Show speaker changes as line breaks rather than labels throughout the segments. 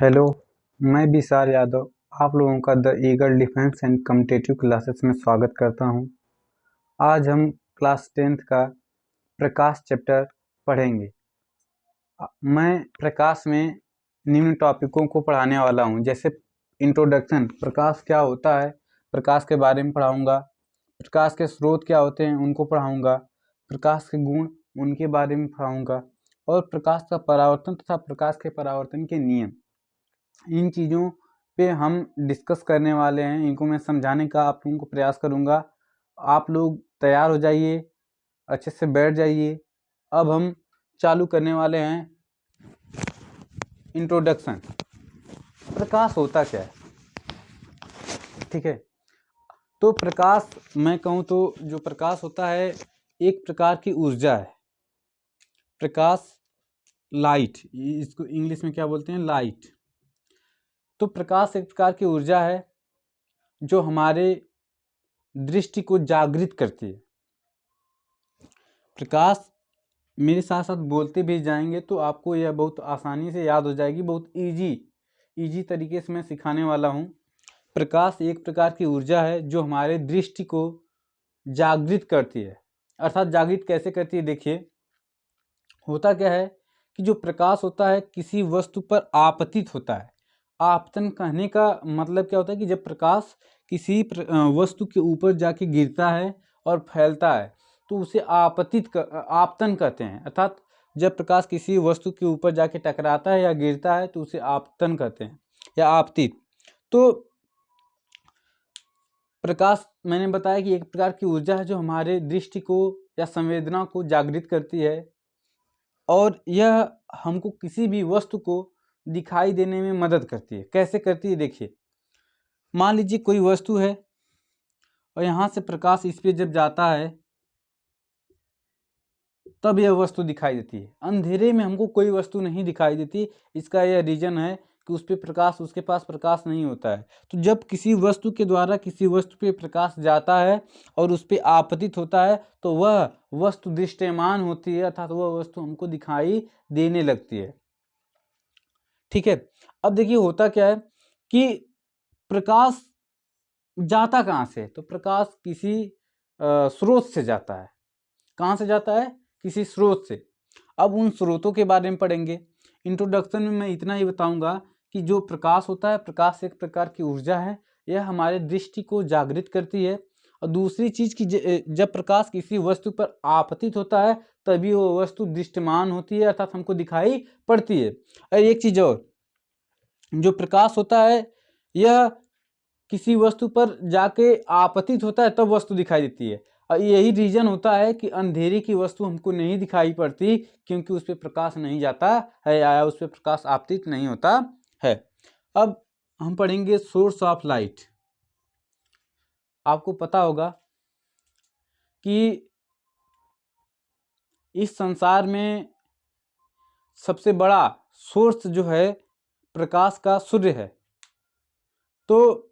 Hello, मैं विशाल यादव आप लोगों का the eagle defence and competitive classes में स्वागत करता हूं। आज हम क्लास 10th का प्रकाश चैप्टर पढ़ेंगे। मैं प्रकाश में निम्न टॉपिकों को पढ़ाने वाला हूं, जैसे इंट्रोडक्शन, प्रकाश क्या होता है, प्रकाश के बारे में पढ़ाऊंगा। प्रकाश के स्रोत क्या होते हैं उनको पढ़ाऊंगा। प्रकाश के गुण उनके बारे में पढ़ाऊंगा और प्रकाश का परावर्तन तथा प्रकाश के परावर्तन के नियम, इन चीज़ों पे हम डिस्कस करने वाले हैं। इनको मैं समझाने का आप लोगों को प्रयास करूँगा। आप लोग तैयार हो जाइए, अच्छे से बैठ जाइए। अब हम चालू करने वाले हैं इंट्रोडक्शन। प्रकाश होता क्या है, ठीक है। तो प्रकाश, मैं कहूँ तो जो प्रकाश होता है एक प्रकार की ऊर्जा है। प्रकाश, लाइट, इसको इंग्लिश में क्या बोलते हैं, लाइट। तो प्रकाश एक प्रकार की ऊर्जा है जो हमारे दृष्टि को जागृत करती है। प्रकाश मेरे साथ साथ बोलते भी जाएंगे तो आपको यह बहुत आसानी से याद हो जाएगी। बहुत इजी तरीके से मैं सिखाने वाला हूँ। प्रकाश एक प्रकार की ऊर्जा है जो हमारे दृष्टि को जागृत करती है। अर्थात जागृत कैसे करती है, देखिए होता क्या है कि जो प्रकाश होता है किसी वस्तु पर आपतित होता है। आपतन कहने का मतलब क्या होता है कि जब प्रकाश किसी वस्तु के ऊपर जाके गिरता है और फैलता है तो उसे आपतन कहते हैं। अर्थात जब प्रकाश किसी वस्तु के ऊपर जाके टकराता है या गिरता है तो उसे आपतन कहते हैं या आपतित। तो प्रकाश, मैंने बताया कि एक प्रकार की ऊर्जा है जो हमारे दृष्टि को या संवेदना को जागृत करती है और यह हमको किसी भी वस्तु को दिखाई देने में मदद करती है। कैसे करती है, देखिए मान लीजिए कोई वस्तु है और यहाँ से प्रकाश इस पे जब जाता है तब यह वस्तु दिखाई देती है। अंधेरे में हमको कोई वस्तु नहीं दिखाई देती। इसका यह रीजन है कि उस पे प्रकाश, उसके पास प्रकाश नहीं होता है। तो जब किसी वस्तु के द्वारा किसी वस्तु पे प्रकाश जाता है और उस पे आपतित होता है तो वह वस्तु दृश्यमान होती है, अर्थात वह वस्तु हमको दिखाई देने लगती है, ठीक है। अब देखिए होता क्या है कि प्रकाश जाता कहाँ से, तो प्रकाश किसी स्रोत से जाता है। कहाँ से जाता है, किसी स्रोत से। अब उन स्रोतों के बारे में पढ़ेंगे। इंट्रोडक्शन में मैं इतना ही बताऊंगा कि जो प्रकाश होता है, प्रकाश एक प्रकार की ऊर्जा है, यह हमारे दृष्टि को जागृत करती है। और दूसरी चीज की जब प्रकाश किसी वस्तु पर आपतित होता है तभी वो वस्तु दृश्यमान होती है, अर्थात हमको दिखाई पड़ती है। और एक चीज और, जो प्रकाश होता है यह किसी वस्तु पर जाके आपतित होता है तब वस्तु दिखाई देती है। और यही रीजन होता है कि अंधेरे की वस्तु हमको नहीं दिखाई पड़ती, क्योंकि उस पर प्रकाश नहीं जाता है या उस पर प्रकाश आपतित नहीं होता है। अब हम पढ़ेंगे सोर्स ऑफ लाइट। आपको पता होगा कि इस संसार में सबसे बड़ा सोर्स जो है प्रकाश का सूर्य है। तो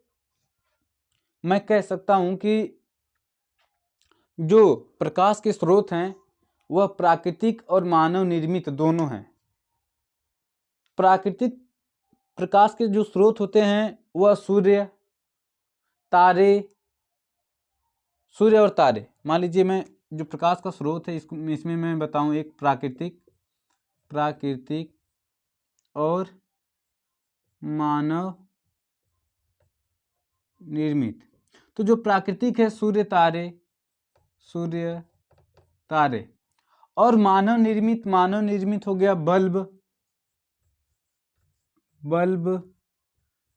मैं कह सकता हूं कि जो प्रकाश के स्रोत हैं वह प्राकृतिक और मानव निर्मित दोनों हैं। प्राकृतिक प्रकाश के जो स्रोत होते हैं वह सूर्य, तारे, सूर्य और तारे। मान लीजिए मैं जो प्रकाश का स्रोत है इसमें मैं बताऊं एक प्राकृतिक और मानव निर्मित। तो जो प्राकृतिक है सूर्य तारे, और मानव निर्मित हो गया बल्ब,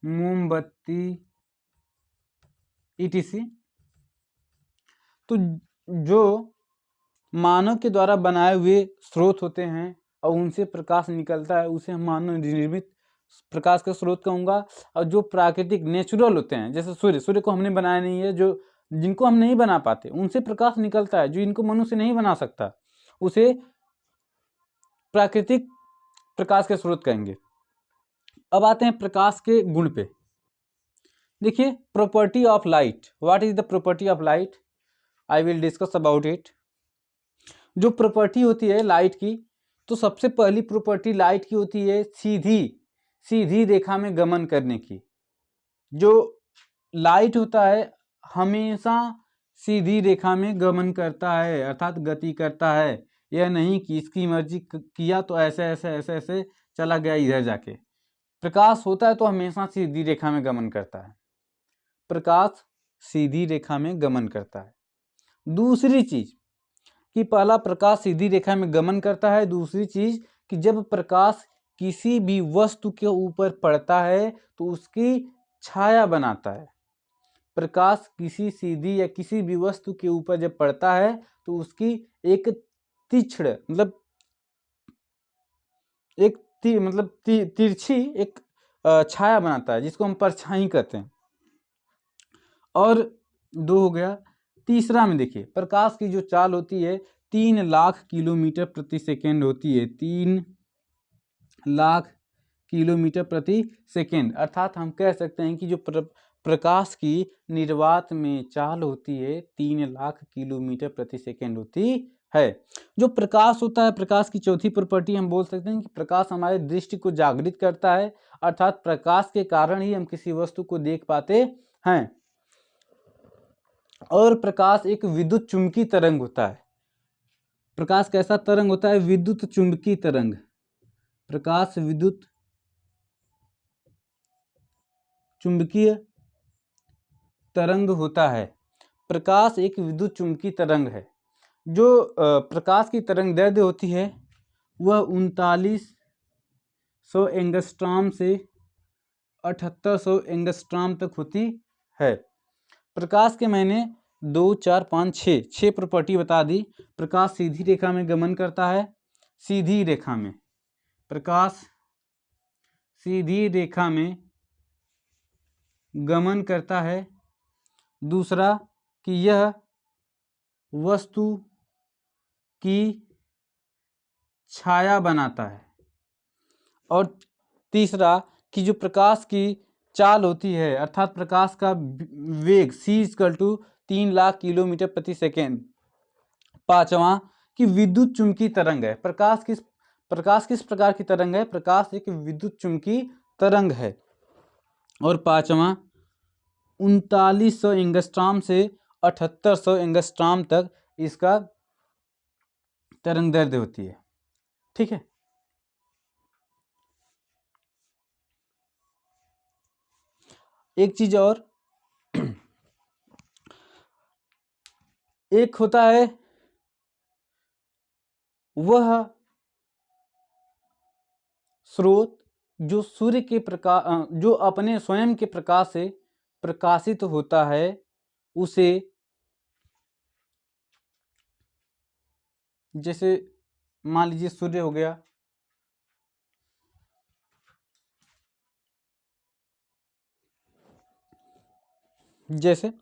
मोमबत्ती, etc। तो जो मानव के द्वारा बनाए हुए स्रोत होते हैं और उनसे प्रकाश निकलता है उसे हम मानव निर्मित प्रकाश का स्रोत कहूँगा। और जो प्राकृतिक नेचुरल होते हैं, जैसे सूर्य को हमने बनाया नहीं है, जो जिनको हम नहीं बना पाते उनसे प्रकाश निकलता है, जो इनको मनुष्य नहीं बना सकता, उसे प्राकृतिक प्रकाश के स्रोत कहेंगे। अब आते हैं प्रकाश के गुण पे। देखिए property of light. What is the property of light, I will discuss about it. जो प्रॉपर्टी होती है लाइट की, तो सबसे पहली प्रॉपर्टी लाइट की होती है सीधी रेखा में गमन करने की। जो लाइट होता है हमेशा सीधी रेखा में गमन करता है, अर्थात गति करता है। यह नहीं कि इसकी मर्जी किया तो ऐसे ऐसे ऐसे ऐसे चला गया इधर जाके। प्रकाश होता है तो हमेशा सीधी रेखा में गमन करता है। प्रकाश सीधी रेखा में गमन करता है। दूसरी चीज कि पहला प्रकाश सीधी रेखा में गमन करता है। दूसरी चीज कि जब प्रकाश किसी भी वस्तु के ऊपर पड़ता है तो उसकी छाया बनाता है। प्रकाश किसी सीधी या किसी भी वस्तु के ऊपर जब पड़ता है तो उसकी एक तीक्ष्ण तिरछी एक छाया बनाता है, जिसको हम परछाई कहते हैं। और दो हो गया। तीसरा में देखिए, प्रकाश की जो चाल होती है 3 लाख किलोमीटर प्रति सेकेंड होती है। 3 लाख किलोमीटर प्रति सेकेंड, अर्थात हम कह सकते हैं कि जो प्रकाश की निर्वात में चाल होती है 3 लाख किलोमीटर प्रति सेकेंड होती है। जो प्रकाश होता है, प्रकाश की चौथी प्रॉपर्टी हम बोल सकते हैं कि प्रकाश हमारे दृष्टि को जागृत करता है, अर्थात प्रकाश के कारण ही हम किसी वस्तु को देख पाते हैं। और प्रकाश एक विद्युत चुंबकीय तरंग होता है। प्रकाश कैसा तरंग होता है? विद्युत चुंबकीय तरंग। प्रकाश विद्युत चुंबकीय तरंग होता है। प्रकाश एक विद्युत चुंबकीय तरंग है। जो प्रकाश की तरंग दैर्ध्य होती है वह 3900 एंगस्ट्रॉम से 7800 एंगस्ट्रॉम तक होती है। प्रकाश के मैंने 2, 4, 5, 6 प्रॉपर्टी बता दी। प्रकाश सीधी रेखा में गमन करता है। सीधी रेखा में प्रकाश सीधी रेखा में गमन करता है। दूसरा कि यह वस्तु की छाया बनाता है। और तीसरा कि जो प्रकाश की चाल होती है, अर्थात प्रकाश का वेग c 3 लाख किलोमीटर प्रति सेकेंड। पांचवा कि विद्युत चुंबकीय तरंग है। प्रकाश किस प्रकार की तरंग है? प्रकाश एक विद्युत चुंबकीय तरंग है। और पांचवा 3900 एंगस्ट्रॉम से 7800 एंगस्ट्रॉम तक इसका तरंग दैर्ध्य होती है। ठीक है। एक चीज और, एक होता है वह स्रोत जो सूर्य के प्रकाश जो अपने स्वयं के प्रकाश से प्रकाशित होता है, उसे जैसे मान लीजिए सूर्य हो गया, जैसे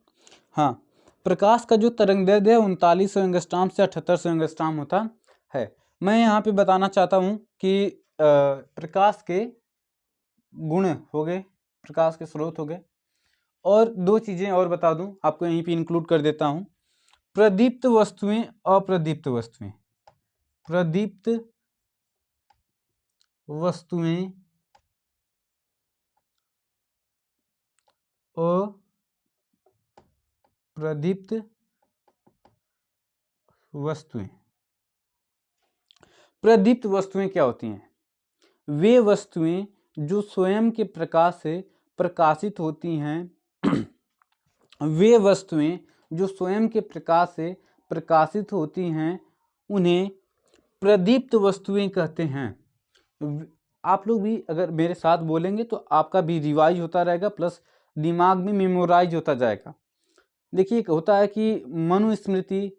हाँ, प्रकाश का जो तरंगदैर्ध्य है 3900 एंगस्ट्रॉम से 7800 एंगस्ट्रॉम होता है। मैं यहाँ पे बताना चाहता हूँ कि प्रकाश के गुण हो गए, प्रकाश के स्रोत हो गए, और दो चीजें और बता दूं आपको, यहीं पे इंक्लूड कर देता हूं। प्रदीप्त वस्तुएं, अप्रदीप्त वस्तुएं। प्रदीप्त वस्तुएं अप्रदीप्त वस्तुएं। प्रदीप्त वस्तुएं क्या होती हैं? वे वस्तुएं जो स्वयं के प्रकाश से प्रकाशित होती हैं वे वस्तुएं जो स्वयं के प्रकाश से प्रकाशित होती हैं उन्हें प्रदीप्त वस्तुएं कहते हैं। आप लोग भी अगर मेरे साथ बोलेंगे तो आपका भी रिवाइज होता रहेगा, प्लस दिमाग में मेमोराइज होता जाएगा। देखिए, होता है कि मनुस्मृति,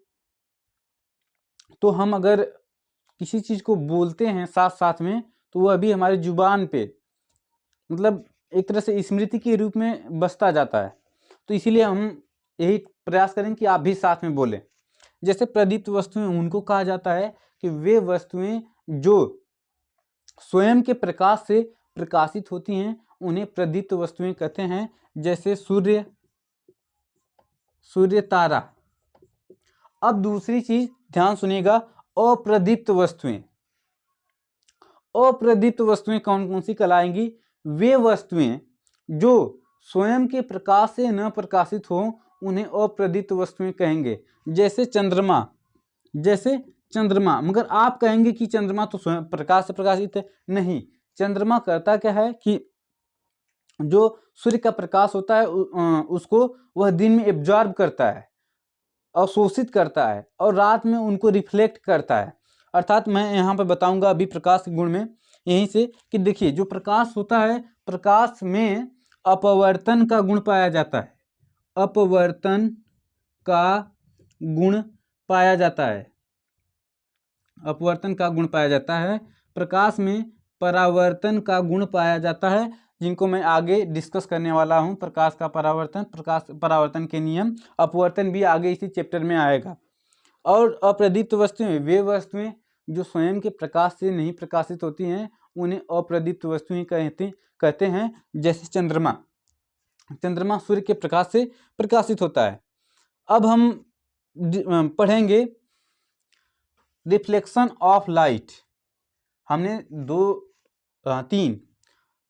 तो हम अगर किसी चीज को बोलते हैं साथ साथ में तो वह भी हमारी जुबान पे मतलब एक तरह से स्मृति के रूप में बसता जाता है। तो इसीलिए हम यही प्रयास करें कि आप भी साथ में बोलें। जैसे प्रदीप्त वस्तुएं उनको कहा जाता है कि वे वस्तुएं जो स्वयं के प्रकाश से प्रकाशित होती हैं उन्हें प्रदीप्त वस्तुएं कहते हैं। जैसे सूर्य, तारा। अब दूसरी चीज ध्यान सुनिएगा, अप्रदीप्त वस्तुएं। अप्रदीप्त वस्तुएं कौन कौन सी कहलाएंगी? वे वस्तुएं जो स्वयं के प्रकाश से न प्रकाशित हो उन्हें अप्रदीप्त वस्तुएं कहेंगे। जैसे चंद्रमा, मगर आप कहेंगे कि चंद्रमा तो स्वयं प्रकाश से प्रकाशित है। नहीं, चंद्रमा करता क्या है कि जो सूर्य का प्रकाश होता है उसको वह दिन में एब्जॉर्ब करता है, अवशोषित करता है, और रात में उनको रिफ्लेक्ट करता है। अर्थात मैं यहाँ पर बताऊंगा अभी प्रकाश के गुण में यहीं से कि देखिए, जो प्रकाश होता है, प्रकाश में अपवर्तन का गुण पाया जाता है। अपवर्तन का गुण पाया जाता है। अपवर्तन का गुण पाया जाता है। प्रकाश में परावर्तन का गुण पाया जाता है, जिनको मैं आगे डिस्कस करने वाला हूं। प्रकाश का परावर्तन, प्रकाश परावर्तन के नियम, अपवर्तन भी आगे इसी चैप्टर में आएगा। और अप्रदीप्त वस्तुएं, वे वस्तुएं जो स्वयं के प्रकाश से नहीं प्रकाशित होती हैं उन्हें अप्रदीप्त वस्तुएं कहते हैं। जैसे चंद्रमा सूर्य के प्रकाश से प्रकाशित होता है। अब हम पढ़ेंगे रिफ्लेक्शन ऑफ लाइट। हमने 3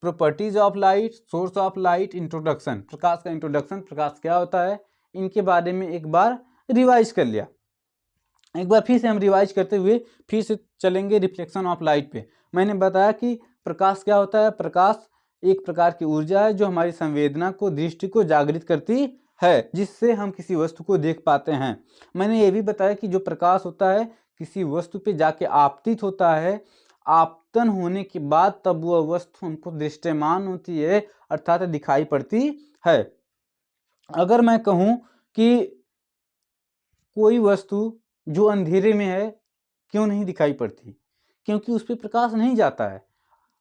properties of light, source of light, introduction, प्रकाश का इंट्रोडक्शन, प्रकाश क्या होता है, इनके बारे में एक बार रिवाइज कर लिया। एक बार फिर से हम रिवाइज करते हुए फिर से चलेंगे रिफ्लेक्शन ऑफ लाइट पे। मैंने बताया कि प्रकाश क्या होता है। प्रकाश एक प्रकार की ऊर्जा है जो हमारी संवेदना को, दृष्टि को जागृत करती है, जिससे हम किसी वस्तु को देख पाते हैं। मैंने ये भी बताया कि जो प्रकाश होता है किसी वस्तु पे जाके आपतित होता है, आपतन होने के बाद तब वह वस्तु हमको दृश्यमान होती है, अर्थात दिखाई पड़ती है। अगर मैं कहूँ कि कोई वस्तु जो अंधेरे में है क्यों नहीं दिखाई पड़ती, क्योंकि उस पर प्रकाश नहीं जाता है।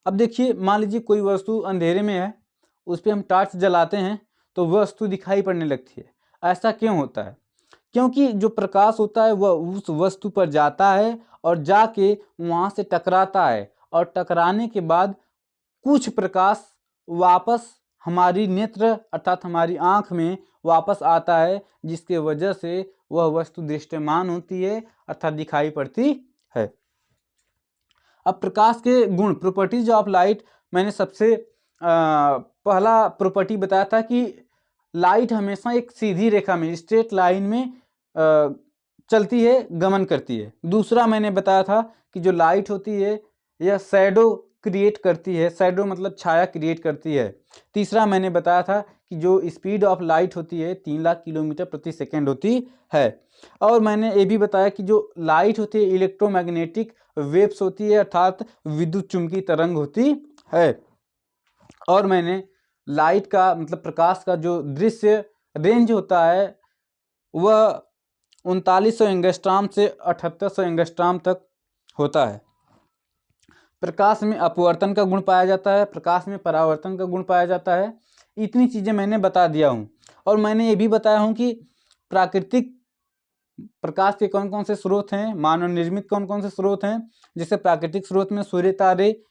अब देखिए, मान लीजिए कोई वस्तु अंधेरे में है, उस पर हम टॉर्च जलाते हैं तो वह वस्तु दिखाई पड़ने लगती है। ऐसा क्यों होता है? क्योंकि जो प्रकाश होता है वह उस वस्तु पर जाता है और जाके वहाँ से टकराता है, और टकराने के बाद कुछ प्रकाश वापस हमारी नेत्र अर्थात हमारी आँख में वापस आता है, जिसके वजह से वह वस्तु दृश्यमान होती है, अर्थात दिखाई पड़ती है। अब प्रकाश के गुण, प्रॉपर्टीज ऑफ लाइट, मैंने सबसे पहला प्रॉपर्टी बताया था कि लाइट हमेशा एक सीधी रेखा में, स्ट्रेट लाइन में चलती है, गमन करती है। दूसरा मैंने बताया था कि जो लाइट होती है यह शैडो क्रिएट करती है, शैडो मतलब छाया क्रिएट करती है। तीसरा मैंने बताया था कि जो स्पीड ऑफ लाइट होती है 3 लाख किलोमीटर प्रति सेकेंड होती है। और मैंने ये भी बताया कि जो लाइट होती है इलेक्ट्रोमैग्नेटिक वेव्स होती है, अर्थात विद्युत चुंबकीय तरंग होती है। और मैंने लाइट का मतलब प्रकाश का जो दृश्य रेंज होता है वह 3900 एंगस्ट्रॉम से 7800 एंगस्ट्रॉम तक होता है। प्रकाश में अपवर्तन का गुण पाया जाता है, प्रकाश में परावर्तन का गुण पाया जाता है। इतनी चीज़ें मैंने बता दिया हूँ। और मैंने ये भी बताया हूँ कि प्राकृतिक प्रकाश के कौन कौन से स्रोत हैं, मानव निर्मित कौन कौन से स्रोत हैं। जैसे प्राकृतिक स्रोत में सूर्य, तारे,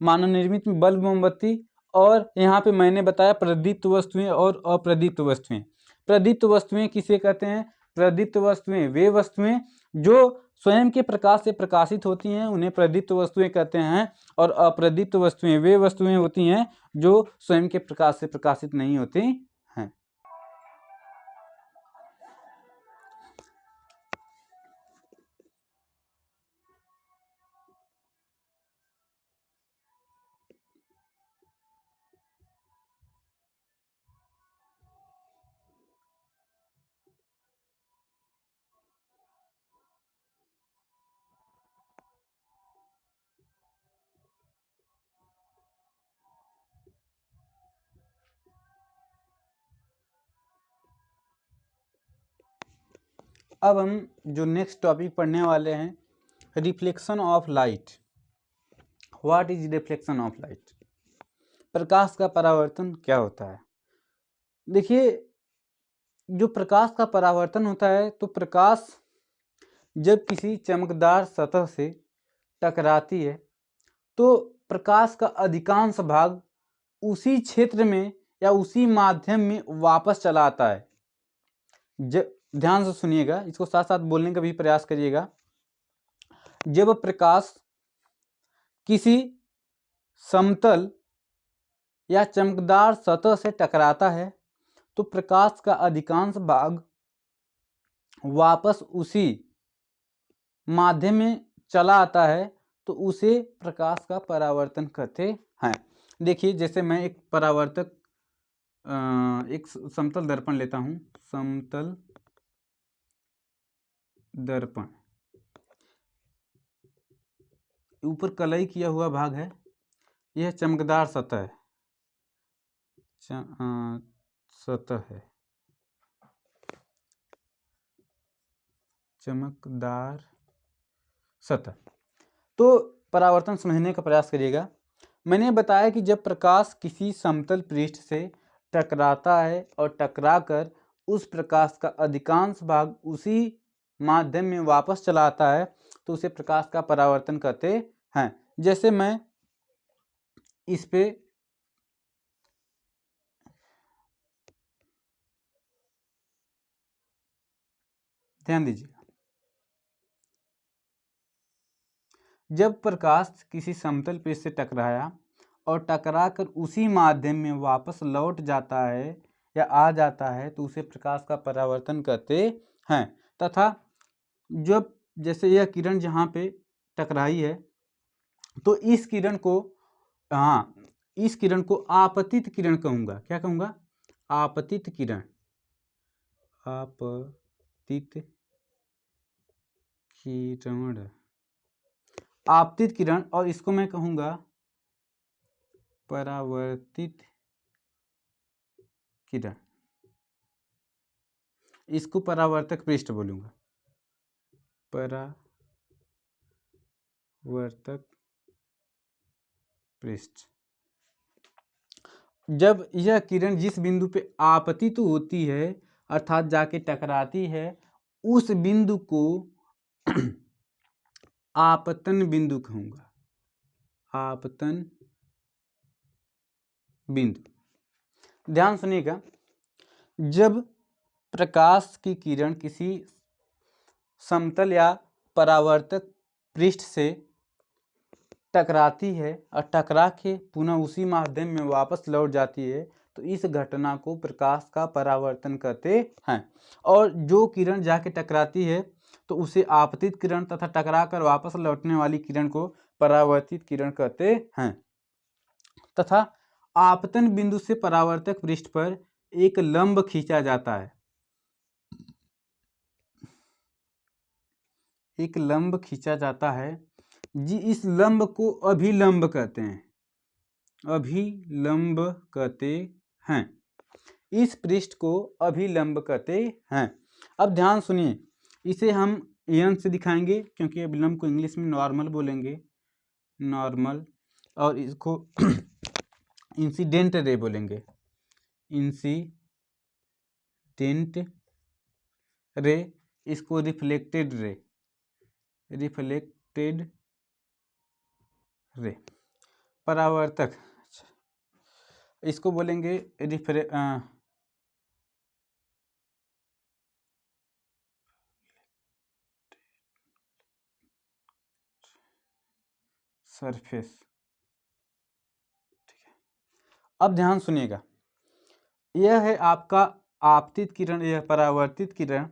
मानव निर्मित में बल्ब, मोमबत्ती, और यहाँ पे मैंने बताया प्रदीप्त वस्तुएं और अप्रदीप्त वस्तुएं। प्रदीप्त वस्तुएं किसे कहते हैं? प्रदीप्त वस्तुएं वे वस्तुएं जो स्वयं के प्रकाश से प्रकाशित होती हैं, उन्हें प्रदीप्त वस्तुएं कहते हैं। और अप्रदीप्त वस्तुएं वे वस्तुएं होती हैं जो स्वयं के प्रकाश से प्रकाशित नहीं होती हैं। अब हम जो नेक्स्ट टॉपिक पढ़ने वाले हैं, reflection of light. What is reflection of light? प्रकाश का परावर्तन क्या होता है? देखिए, जो प्रकाश का परावर्तन होता है, तो प्रकाश जब किसी चमकदार सतह से टकराती है तो प्रकाश का अधिकांश भाग उसी क्षेत्र में या उसी माध्यम में वापस चला आता है। ध्यान से सुनिएगा, इसको साथ साथ बोलने का भी प्रयास करिएगा। जब प्रकाश किसी समतल या चमकदार सतह से टकराता है तो प्रकाश का अधिकांश भाग वापस उसी माध्यम में चला आता है तो उसे प्रकाश का परावर्तन कहते हैं। देखिए, जैसे मैं एक परावर्तक एक समतल दर्पण लेता हूं, समतल दर्पण, ऊपर कलई किया हुआ भाग है, यह चमकदार सतह है, सतह है, चमकदार सतह। तो परावर्तन समझने का प्रयास करिएगा। मैंने बताया कि जब प्रकाश किसी समतल पृष्ठ से टकराता है और टकराकर उस प्रकाश का अधिकांश भाग उसी माध्यम में वापस चला आता है तो उसे प्रकाश का परावर्तन कहते हैं। जैसे मैं इस पे ध्यान दीजिए, जब प्रकाश किसी समतल पृष्ठ से टकराया और टकराकर उसी माध्यम में वापस लौट जाता है या आ जाता है तो उसे प्रकाश का परावर्तन कहते हैं। तथा जब जैसे यह किरण जहाँ पे टकराई है तो इस किरण को इस किरण को आपतित किरण कहूँगा। क्या कहूँगा? आपतित किरण, आपतित किरण, आपतित किरण। और इसको मैं कहूँगा परावर्तित किरण, इसको परावर्तक पृष्ठ बोलूँगा, परावर्तक पृष्ठ। जब यह किरण जिस बिंदु पे आपतित होती है अर्थात जाके टकराती है उस बिंदु को आपतन बिंदु कहूँगा, आपतन बिंदु। ध्यान सुनिएगा, जब प्रकाश की किरण किसी समतल या परावर्तक पृष्ठ से टकराती है और टकरा के पुनः उसी माध्यम में वापस लौट जाती है तो इस घटना को प्रकाश का परावर्तन कहते हैं। और जो किरण जाके टकराती है तो उसे आपतित किरण तथा टकरा कर वापस लौटने वाली किरण को परावर्तित किरण कहते हैं। तथा आपतन बिंदु से परावर्तक पृष्ठ पर एक लंब खींचा जाता है, एक लंब खींचा जाता है जी, इस लंब को अभिलंब कहते हैं, अभिलंब कहते हैं, इस पृष्ठ को अभिलंब कहते हैं। अब ध्यान सुनिए, इसे हम एन से दिखाएंगे क्योंकि अभिलंब को इंग्लिश में नॉर्मल बोलेंगे, नॉर्मल। और इसको इंसिडेंट रे बोलेंगे, इंसिडेंट रे। इसको रिफ्लेक्टेड रे, रिफ्लेक्टेड रे। परावर्तक, इसको बोलेंगे सरफेस। ठीक है, अब ध्यान सुनिएगा, यह है आपका आपतित किरण, यह परावर्तित किरण,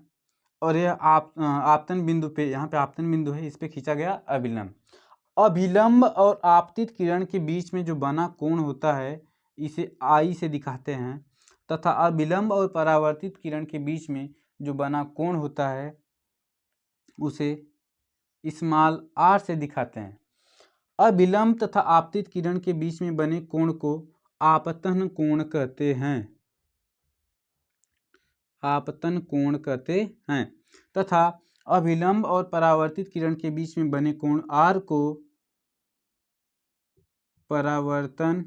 और यह आपतन बिंदु पे, यहाँ पे आपतन बिंदु है, इस पे खींचा गया अभिलंब। अभिलंब और आपतित किरण के बीच में जो बना कोण होता है इसे आई से दिखाते हैं तथा अभिलंब और परावर्तित किरण के बीच में जो बना कोण होता है उसे स्मॉल आर से दिखाते हैं। अभिलंब तथा आपतित किरण के बीच में बने कोण को आपतन कोण कहते हैं, आपतन कोण कहते हैं। तथा अभिलंब और परावर्तित किरण के बीच में बने कोण आर को परावर्तन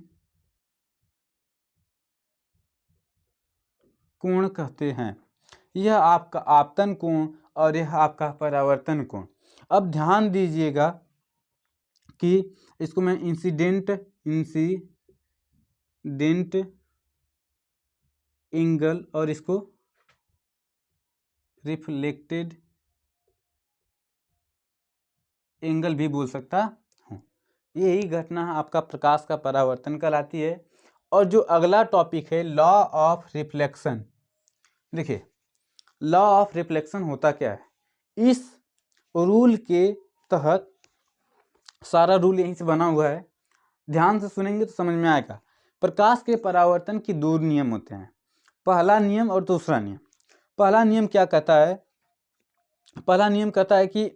कोण कहते हैं। यह आपका आपतन कोण और यह आपका परावर्तन कोण। अब ध्यान दीजिएगा कि इसको मैं इंसिडेंट एंगल और इसको रिफ्लेक्टेड एंगल भी बोल सकता हूँ। यही घटना आपका प्रकाश का परावर्तन कहलाती है। और जो अगला टॉपिक है लॉ ऑफ रिफ्लेक्शन। देखिए लॉ ऑफ रिफ्लेक्शन होता क्या है, इस रूल के तहत सारा रूल यहीं से बना हुआ है, ध्यान से सुनेंगे तो समझ में आएगा। प्रकाश के परावर्तन की दो नियम होते हैं, पहला नियम और दूसरा नियम। पहला नियम क्या कहता है, पहला नियम कहता है कि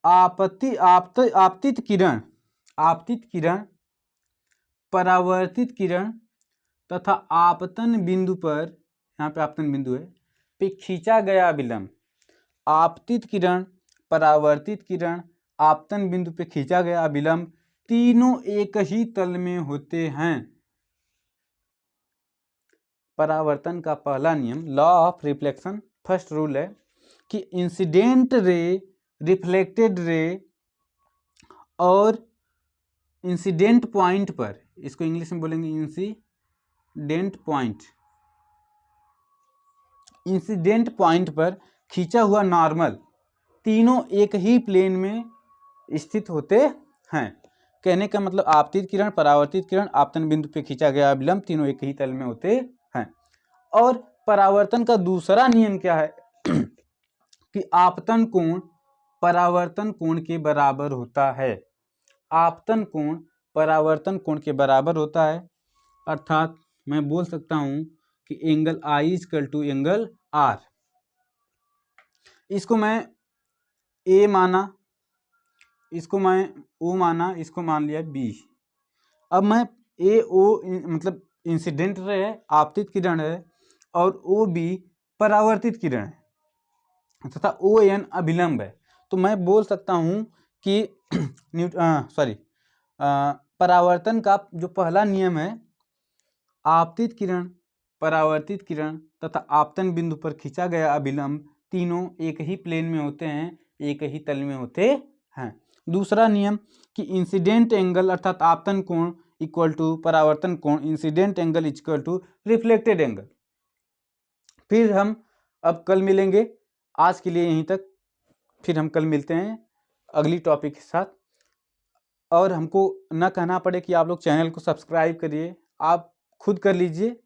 आपतित किरण परावर्तित किरण तथा आपतन बिंदु पर, यहाँ पे आपतन बिंदु है, पे खींचा गया विलंब। आपतित किरण, परावर्तित किरण, आपतन बिंदु पे खींचा गया विलंब तीनों एक ही तल में होते हैं। परावर्तन का पहला नियम, law of reflection, first rule है कि इंसिडेंट रे, रिफ्लेक्टेड रे और इंसिडेंट पॉइंट पर, इसको इंग्लिश में बोलेंगे इंसिडेंट पॉइंट, इंसिडेंट पॉइंट पर खींचा हुआ नॉर्मल तीनों एक ही प्लेन में स्थित होते हैं। कहने का मतलब आपतित किरण, परावर्तित किरण, आपतन बिंदु पे खींचा गया विलंब तीनों एक ही तल में होते हैं। और परावर्तन का दूसरा नियम क्या है कि आपतन कोण परावर्तन कोण के बराबर होता है। आपतन कोण परावर्तन कोण के बराबर होता है, अर्थात मैं बोल सकता हूं कि angle i equal to angle r. इसको मैं ए माना, इसको मैं ओ माना, इसको मान लिया बी। अब मैं ए ओ मतलब इंसिडेंट रे है, आपतित किरण है, और ओ बी परावर्तित किरण है तथा ओ एन अभिलंब है। तो मैं बोल सकता हूं कि परावर्तन का जो पहला नियम है, आपतित किरण, परावर्तित किरण तथा आपतन बिंदु पर खींचा गया अभिलंब तीनों एक ही प्लेन में होते हैं, एक ही तल में होते हैं। दूसरा नियम कि इंसिडेंट एंगल अर्थात आपतन कोण इक्वल टू परावर्तन कोण, incident angle equal to reflected angle. फिर हम अब कल मिलेंगे, आज के लिए यहीं तक, फिर हम कल मिलते हैं अगली टॉपिक के साथ। और हमको न कहना पड़े कि आप लोग चैनल को सब्सक्राइब करिए, आप खुद कर लीजिए।